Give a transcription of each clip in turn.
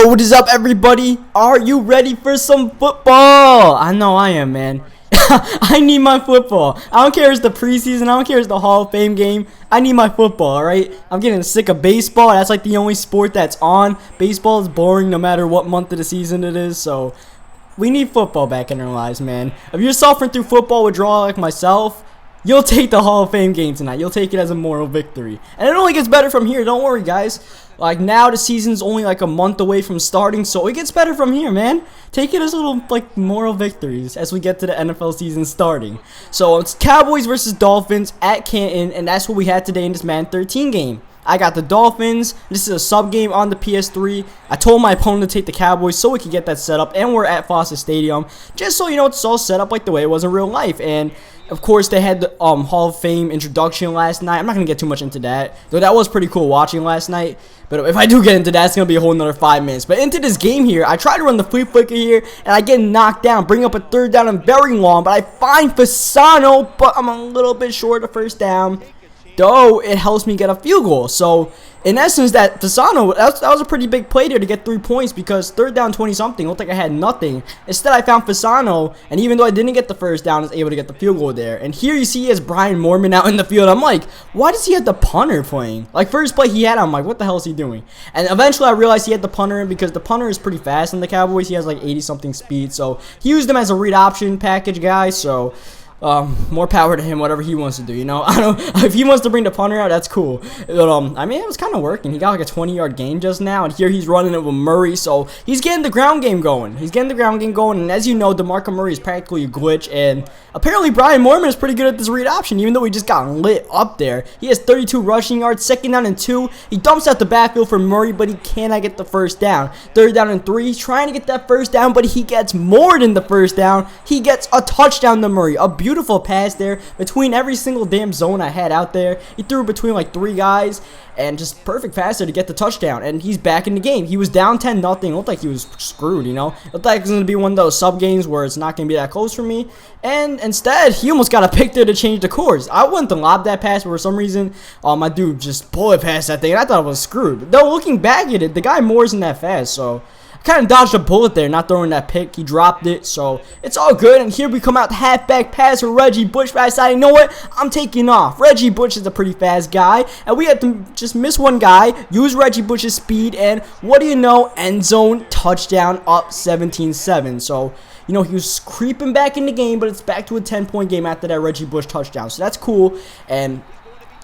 Yo, what is up, everybody? Are you ready for some football? I know I am, man. I need my football. I don't care if it's the preseason. I don't care if it's the Hall of Fame game. I need my football, alright? I'm getting sick of baseball. That's like the only sport that's on. Baseball is boring no matter what month of the season it is, so we need football back in our lives, man. If you're suffering through football withdrawal like myself, you'll take the Hall of Fame game tonight. You'll take it as a moral victory. And it only gets better from here. Don't worry, guys. Like, now the season's only like a month away from starting, so it gets better from here, man. Take it as little, like, moral victories as we get to the NFL season starting. So, it's Cowboys versus Dolphins at Canton, and that's what we had today in this Madden 13 game. I got the Dolphins. This is a sub game on the PS3. I told my opponent to take the Cowboys so we could get that set up, and we're at Foster Stadium, just so you know it's all set up like the way it was in real life. And of course, they had the Hall of Fame introduction last night. I'm not going to get too much into that, though that was pretty cool watching last night. But if I do get into that, it's going to be a whole another 5 minutes. But into this game here, I try to run the flea flicker here, and I get knocked down, bring up a third down and very long. But I find Fasano, but I'm a little bit short of first down, though it helps me get a field goal. So, in essence, that Fasano, that was a pretty big play there to get 3 points, because third down 20-something looked like I had nothing. Instead, I found Fasano, and even though I didn't get the first down, I was able to get the field goal there. And here you see he has Brian Moorman out in the field. I'm like, why does he have the punter playing? Like, first play he had, I'm like, what the hell is he doing? And eventually I realized he had the punter in because the punter is pretty fast in the Cowboys. He has like 80-something speed, so he used him as a read option package guy, so more power to him, whatever he wants to do, you know. I don't, if he wants to bring the punter out, that's cool. But I mean, it was kind of working. He got like a 20-yard gain just now, and here he's running it with Murray, so he's getting the ground game going. And as you know, DeMarco Murray is practically a glitch, and apparently Brian Moorman is pretty good at this read option, even though he just got lit up there. He has 32 rushing yards, 2nd down and 2. He dumps out the backfield for Murray, but he cannot get the first down. 3rd down and 3. He's trying to get that first down, but he gets more than the first down. He gets a touchdown to Murray. A beautiful pass there between every single damn zone I had out there. He threw between like 3 guys, and just perfect pass there to get the touchdown. And he's back in the game. He was down 10-0. Looked like he was screwed, you know. Looked like it was going to be one of those sub games where it's not going to be that close for me. And instead, he almost got a pick there to change the course. I went to lob that pass, but for some reason, my dude just bullet passed that thing, and I thought it was screwed. Though, looking back at it, the guy more isn't that fast, so kind of dodged a bullet there, not throwing that pick. He dropped it, so it's all good. And here we come out, halfback pass for Reggie Bush. But I decided, you know what? I'm taking off. Reggie Bush is a pretty fast guy, and we had to just miss one guy, use Reggie Bush's speed, and what do you know? End zone touchdown, up 17-7. So, you know, he was creeping back in the game, but it's back to a 10-point game after that Reggie Bush touchdown. So that's cool. And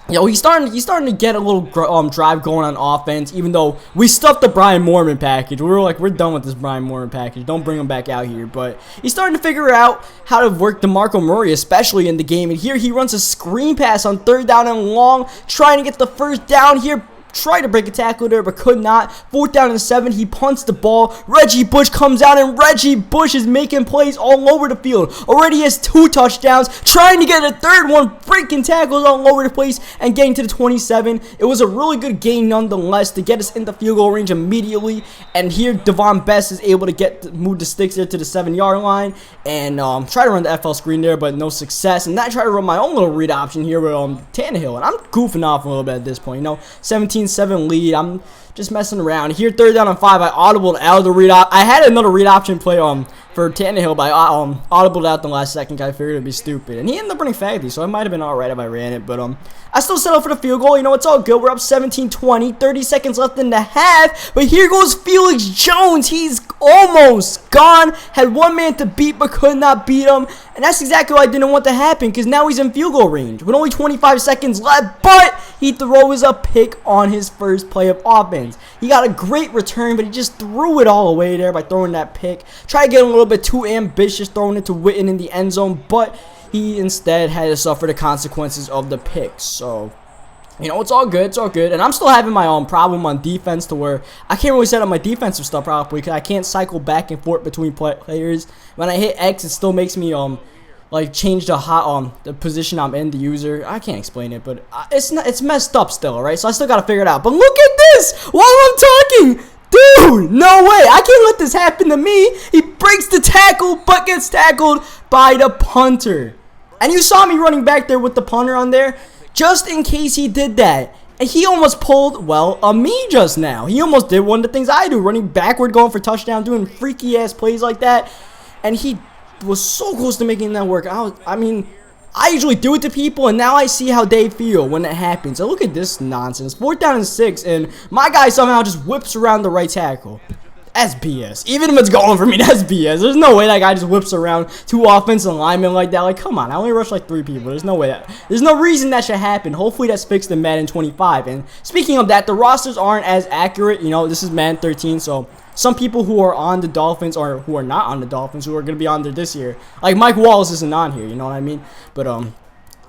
you know, he's starting to get a little drive going on offense, even though we stuffed the Brian Moorman package. We were like, we're done with this Brian Moorman package. Don't bring him back out here. But he's starting to figure out how to work DeMarco Murray, especially in the game. And here he runs a screen pass on 3rd down and long, trying to get the first down here. Tried to break a tackle there, but could not. 4th down and 7. He punts the ball. Reggie Bush comes out, and Reggie Bush is making plays all over the field. Already has 2 touchdowns. Trying to get a 3rd one. Breaking tackles all over the place and getting to the 27. It was a really good gain nonetheless to get us in the field goal range immediately. And here, Devon Best is able to move the sticks there to the 7-yard line and try to run the FL screen there, but no success. And I try to run my own little read option here with Tannehill. And I'm goofing off a little bit at this point, you know. 17-7 lead. I'm just messing around. Here, 3rd down and 5. I audibled out of the read option. I had another read option play for Tannehill, but I audibled out the last second. I figured it'd be stupid, and he ended up running faggy, so it might have been alright if I ran it. But I still settled for the field goal. You know, it's all good. We're up 17-20. 30 seconds left in the half. But here goes Felix Jones. He's almost gone. Had one man to beat, but could not beat him. And that's exactly what I didn't want to happen, because now he's in field goal range with only 25 seconds left. But he throws a pick on his first play of offense. He got a great return, but he just threw it all away there by throwing that pick. Tried to get a little bit too ambitious throwing it to Witten in the end zone, but he instead had to suffer the consequences of the pick. So, you know, it's all good. It's all good. And I'm still having my own problem on defense to where I can't really set up my defensive stuff properly because I can't cycle back and forth between players. When I hit X, it still makes me like change the position I'm in, the user. I can't explain it, but it's messed up still, alright? So I still gotta figure it out. But look at this while I'm talking. Dude, no way. I can't let this happen to me. He breaks the tackle, but gets tackled by the punter. And you saw me running back there with the punter on there, just in case he did that. And he almost pulled, well, a me just now. He almost did one of the things I do, running backward, going for touchdown, doing freaky-ass plays like that. And he was so close to making that work. I mean, I usually do it to people, and now I see how they feel when it happens. So look at this nonsense. 4th down and 6, and my guy somehow just whips around the right tackle. That's BS. Even if it's going for me, that's BS. There's no way that guy just whips around 2 offensive linemen like that. Like, come on. I only rushed like 3 people. There's no way there's no reason that should happen. Hopefully that's fixed in Madden 25. And speaking of that, the rosters aren't as accurate. You know, this is Madden 13, so some people who are on the Dolphins or who are not on the Dolphins, who are going to be on there this year, like Mike Wallace isn't on here, you know what I mean? But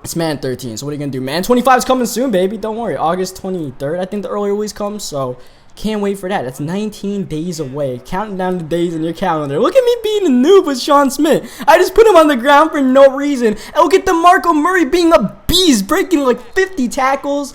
it's Madden 13, so what are you going to do? Madden 25 is coming soon, baby. Don't worry. August 23rd, I think the early release comes, so can't wait for that. That's 19 days away. Counting down the days in your calendar. Look at me being a noob with Sean Smith. I just put him on the ground for no reason. And look at DeMarco Murray being a beast, breaking like 50 tackles.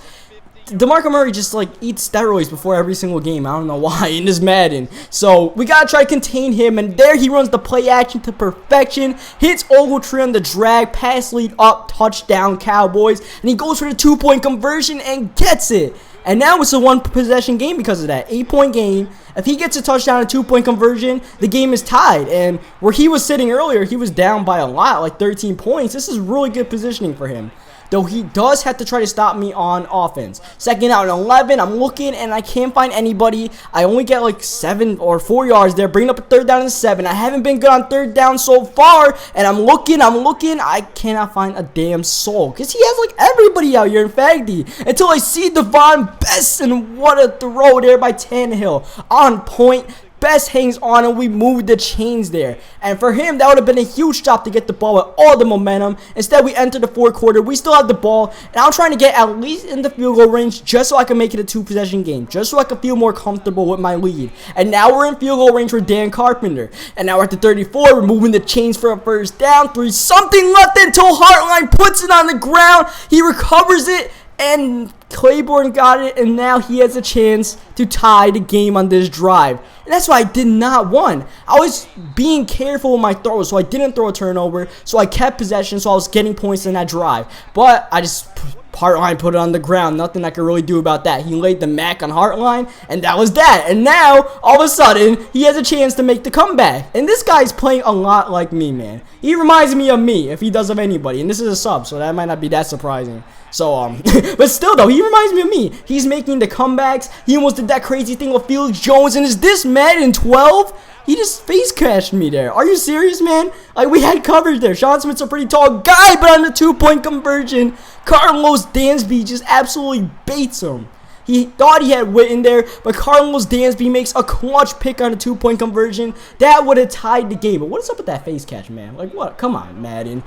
DeMarco Murray just like eats steroids before every single game. I don't know why in this Madden. So we gotta try to contain him, and there he runs the play action to perfection. Hits Ogletree on the drag, pass lead up, touchdown Cowboys, and he goes for the 2-point conversion and gets it. And now it's a 1-possession game because of that. 8-point game. If he gets a touchdown and 2-point conversion, the game is tied. And where he was sitting earlier, he was down by a lot, like 13 points. This is really good positioning for him. Though he does have to try to stop me on offense. 2nd out and 11. I'm looking and I can't find anybody. I only get like 7 or 4 yards there. Bringing up a 3rd down and 7. I haven't been good on 3rd down so far. And I'm looking. I cannot find a damn soul. Because he has like everybody out here in Fagdy. Until I see Devon Best. And what a throw there by Tannehill. On point. Best hangs on, and we moved the chains there. And for him, that would have been a huge stop to get the ball with all the momentum. Instead, we enter the 4th quarter. We still have the ball, and I'm trying to get at least in the field goal range just so I can make it a 2-possession game, just so I can feel more comfortable with my lead. And now we're in field goal range for Dan Carpenter. And now we're at the 34. We're moving the chains for a 1st down. 3 something left until Hartline puts it on the ground. He recovers it. And Claiborne got it, and now he has a chance to tie the game on this drive. And that's why I did not win. I was being careful with my throws, so I didn't throw a turnover, so I kept possession, so I was getting points in that drive. But I just Hartline put it on the ground. Nothing I could really do about that. He laid the Mac on Hartline, and that was that. And now, all of a sudden, he has a chance to make the comeback. And this guy's playing a lot like me, man. He reminds me of me, if he does of anybody. And this is a sub, so that might not be that surprising. So, but still, though, he reminds me of me. He's making the comebacks. He almost did that crazy thing with Felix Jones. And is this Madden 12? He just face cashed me there. Are you serious, man? Like, we had coverage there. Sean Smith's a pretty tall guy, but on the 2-point conversion, Carlos Dansby just absolutely baits him. He thought he had Witten there, but Carlos Dansby makes a clutch pick on a 2-point conversion. That would have tied the game. But what is up with that face catch, man? Like, what? Come on, Madden.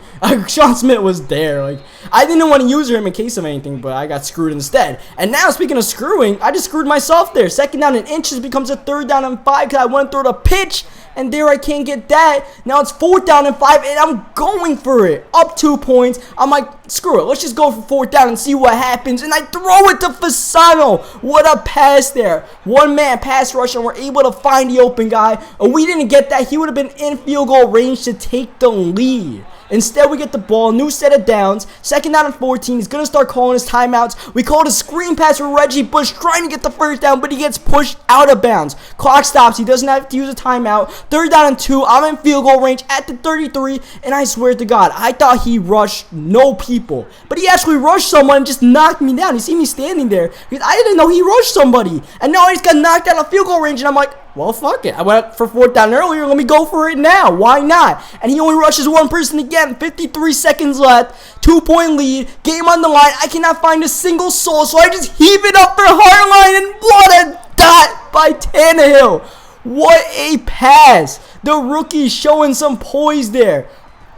Sean Smith was there. Like, I didn't want to use him in case of anything, but I got screwed instead. And now, speaking of screwing, I just screwed myself there. 2nd down and inches becomes a 3rd down and 5 because I went through the pitch. And there I can't get that. Now it's 4th down and 5, and I'm going for it. Up 2 points. I'm like, screw it. Let's just go for 4th down and see what happens. And I throw it to Fasano. What a pass there. 1-man pass rush, and we're able to find the open guy. And we didn't get that. He would have been in field goal range to take the lead. Instead, we get the ball, new set of downs, 2nd down and 14. He's going to start calling his timeouts. We called a screen pass for Reggie Bush, trying to get the 1st down, but he gets pushed out of bounds. Clock stops. He doesn't have to use a timeout. 3rd down and 2. I'm in field goal range at the 33, and I swear to God, I thought he rushed no people. But he actually rushed someone and just knocked me down. You see me standing there because I didn't know he rushed somebody. And now I just got knocked out of field goal range, and I'm like, well, fuck it. I went for 4th down earlier. Let me go for it now. Why not? And he only rushes one person again. 53 seconds left. 2-point lead. Game on the line. I cannot find a single soul, so I just heave it up for Hartline, and what a dot by Tannehill. What a pass. The rookie showing some poise there.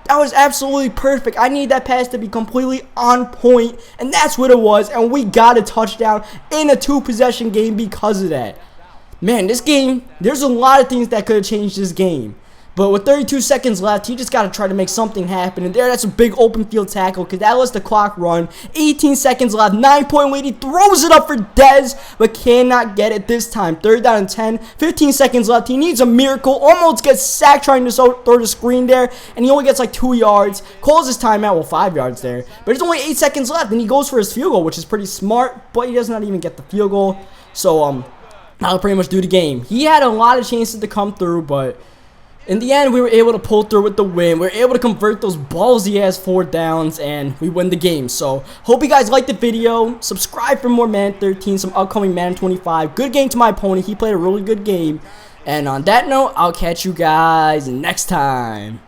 That was absolutely perfect. I need that pass to be completely on point, and that's what it was. And we got a touchdown in a 2-possession game because of that. Man, this game, there's a lot of things that could have changed this game. But with 32 seconds left, he just got to try to make something happen. And there, that's a big open field tackle because that lets the clock run. 18 seconds left, 9-point lead. He throws it up for Dez, but cannot get it this time. 3rd down and 10, 15 seconds left. He needs a miracle. Almost gets sacked trying to throw the screen there, and he only gets like 2 yards. Calls his timeout, well, 5 yards there. But there's only 8 seconds left, and he goes for his field goal, which is pretty smart, but he does not even get the field goal. So, that'll pretty much do the game. He had a lot of chances to come through, but in the end, we were able to pull through with the win. We were able to convert those ballsy-ass 4th downs, and we win the game. So, hope you guys liked the video. Subscribe for more Madden 13, some upcoming Madden 25. Good game to my opponent. He played a really good game. And on that note, I'll catch you guys next time.